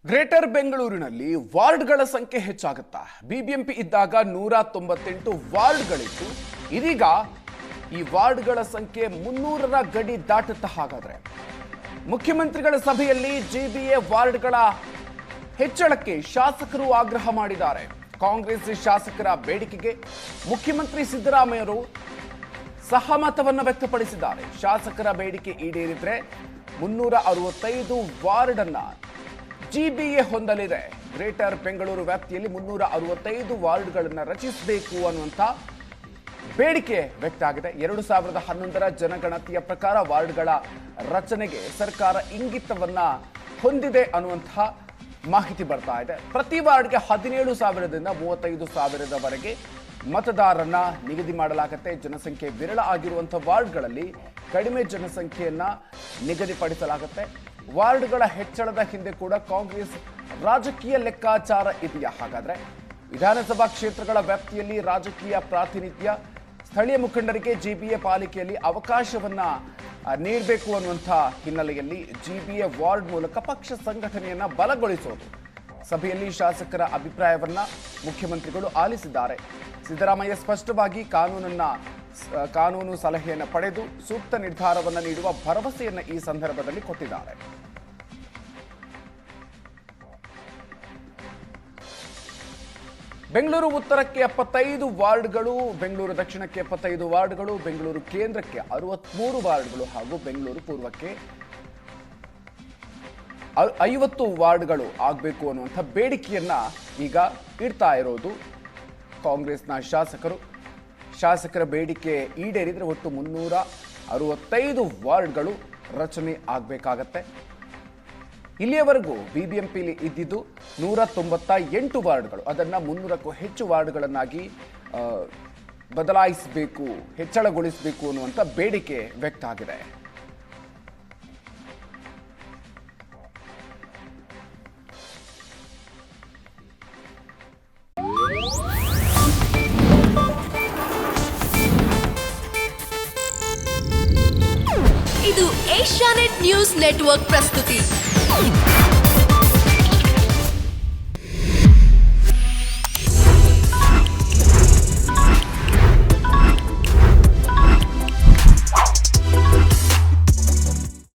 Greater ಬೆಂಗಳೂರಿನಲ್ಲಿ ವಾರ್ಡ್ಗಳ ಸಂಖ್ಯೆ ಹೆಚ್ಚಾಗುತ್ತಾ? ಬಿಬಿಎಂಪಿ ಇದ್ದಾಗ 198 ವಾರ್ಡ್ಗಳಿತ್ತು. ಇದೀಗ ಈ ವಾರ್ಡ್ಗಳ ಸಂಖ್ಯೆ 300ರ ಗಡಿ ದಾಟುತ್ತಾ. ಹಾಗಾದ್ರೆ ಮುಖ್ಯಮಂತ್ರಿಗಳ ಸಭೆಯಲ್ಲಿ ಜಿಬಿಎ ವಾರ್ಡ್ಗಳ ಹೆಚ್ಚಳಕ್ಕೆ ಶಾಸಕರು ಆಗ್ರಹ ಮಾಡಿದ್ದಾರೆ. ಕಾಂಗ್ರೆಸ್ ಶಾಸಕರ ಬೇಡಿಕೆಗೆ ಮುಖ್ಯಮಂತ್ರಿ ಸಿದ್ದರಾಮಯ್ಯರು ಸಹಮತವನ್ನು ವ್ಯಕ್ತಪಡಿಸಿದ್ದಾರೆ. ಶಾಸಕರ ಬೇಡಿಕೆ ಈಡೇರಿದ್ರೆ 365 ವಾರ್ಡ್ ಅನ್ನ ಜಿಬಿಎ ಹೊಂದಲಿದೆ. ಗ್ರೇಟರ್ ಬೆಂಗಳೂರು ವ್ಯಾಪ್ತಿಯಲ್ಲಿ 365 ವಾರ್ಡ್ಗಳನ್ನು ರಚಿಸಬೇಕು ಅನ್ನುವಂಥ ಬೇಡಿಕೆ ವ್ಯಕ್ತ ಆಗಿದೆ. 2011ರ ಜನಗಣತಿಯ ಪ್ರಕಾರ ವಾರ್ಡ್ಗಳ ರಚನೆಗೆ ಸರ್ಕಾರ ಇಂಗಿತವನ್ನ ಹೊಂದಿದೆ ಅನ್ನುವಂತಹ ಮಾಹಿತಿ ಬರ್ತಾ ಇದೆ. ಪ್ರತಿ ವಾರ್ಡ್ಗೆ 17,000ದಿಂದ 35,000ವರೆಗೆ ಮತದಾರರನ್ನ ನಿಗದಿ ಮಾಡಲಾಗುತ್ತೆ. ಜನಸಂಖ್ಯೆ ವಿರಳ ಆಗಿರುವಂತಹ ವಾರ್ಡ್ಗಳಲ್ಲಿ ಕಡಿಮೆ ಜನಸಂಖ್ಯೆಯನ್ನ ನಿಗದಿಪಡಿಸಲಾಗುತ್ತೆ. ವಾರ್ಡ್ಗಳ ಹೆಚ್ಚಳದ ಹಿಂದೆ ಕೂಡ ಕಾಂಗ್ರೆಸ್ ರಾಜಕೀಯ ಲೆಕ್ಕಾಚಾರ ಇದೆಯಾ? ಹಾಗಾದ್ರೆ ವಿಧಾನಸಭಾ ಕ್ಷೇತ್ರಗಳ ವ್ಯಾಪ್ತಿಯಲ್ಲಿ ರಾಜಕೀಯ ಪ್ರಾತಿನಿಧ್ಯ, ಸ್ಥಳೀಯ ಮುಖಂಡರಿಗೆ ಜಿಬಿಎ ಪಾಲಿಕೆಯಲ್ಲಿ ಅವಕಾಶವನ್ನ ನೀಡಬೇಕು ಅನ್ನುವಂಥ ಹಿನ್ನೆಲೆಯಲ್ಲಿ ಜಿಬಿಎ ವಾರ್ಡ್ ಮೂಲಕ ಪಕ್ಷ ಸಂಘಟನೆಯನ್ನ ಬಲಗೊಳಿಸೋದು. ಸಭೆಯಲ್ಲಿ ಶಾಸಕರ ಅಭಿಪ್ರಾಯವನ್ನ ಮುಖ್ಯಮಂತ್ರಿಗಳು ಆಲಿಸಿದ್ದಾರೆ. ಸಿದ್ದರಾಮಯ್ಯ ಸ್ಪಷ್ಟವಾಗಿ ಕಾನೂನು ಸಲಹೆಯನ್ನು ಪಡೆದು ಸೂಕ್ತ ನಿರ್ಧಾರವನ್ನು ನೀಡುವ ಭರವಸೆಯನ್ನು ಈ ಸಂದರ್ಭದಲ್ಲಿ ಕೊಟ್ಟಿದ್ದಾರೆ. ಬೆಂಗಳೂರು ಉತ್ತರಕ್ಕೆ 75 ವಾರ್ಡ್ಗಳು, ಬೆಂಗಳೂರು ದಕ್ಷಿಣಕ್ಕೆ 75 ವಾರ್ಡ್ಗಳು, ಬೆಂಗಳೂರು ಕೇಂದ್ರಕ್ಕೆ 63 ವಾರ್ಡ್ಗಳು ಹಾಗೂ ಬೆಂಗಳೂರು ಪೂರ್ವಕ್ಕೆ 50 ವಾರ್ಡ್ಗಳು ಆಗಬೇಕು ಅನ್ನುವಂಥ ಬೇಡಿಕೆಯನ್ನ ಈಗ ಇಡ್ತಾ ಇರೋದು ಕಾಂಗ್ರೆಸ್ನ ಶಾಸಕರು. ಶಾಸಕರ ಬೇಡಿಕೆ ಈಡೇರಿದರೆ ಒಟ್ಟು 365 ವಾರ್ಡ್ಗಳು ರಚನೆ ಆಗಬೇಕಾಗತ್ತೆ. ಇಲ್ಲಿಯವರೆಗೂ ಬಿಬಿಎಂಪಿಲಿ ಇದ್ದಿದ್ದು 198 ವಾರ್ಡ್ಗಳು, ಅದನ್ನು 300ಕ್ಕೂ ಹೆಚ್ಚು ವಾರ್ಡ್ಗಳನ್ನಾಗಿ ಬದಲಾಯಿಸಬೇಕು, ಹೆಚ್ಚಳಗೊಳಿಸಬೇಕು ಅನ್ನುವಂಥ ಬೇಡಿಕೆ ವ್ಯಕ್ತ ಆಗಿದೆ. ಇದು ಏಷ್ಯಾನೆಟ್ ನ್ಯೂಸ್ ನೆಟ್ವರ್ಕ್ ಪ್ರಸ್ತುತಿ.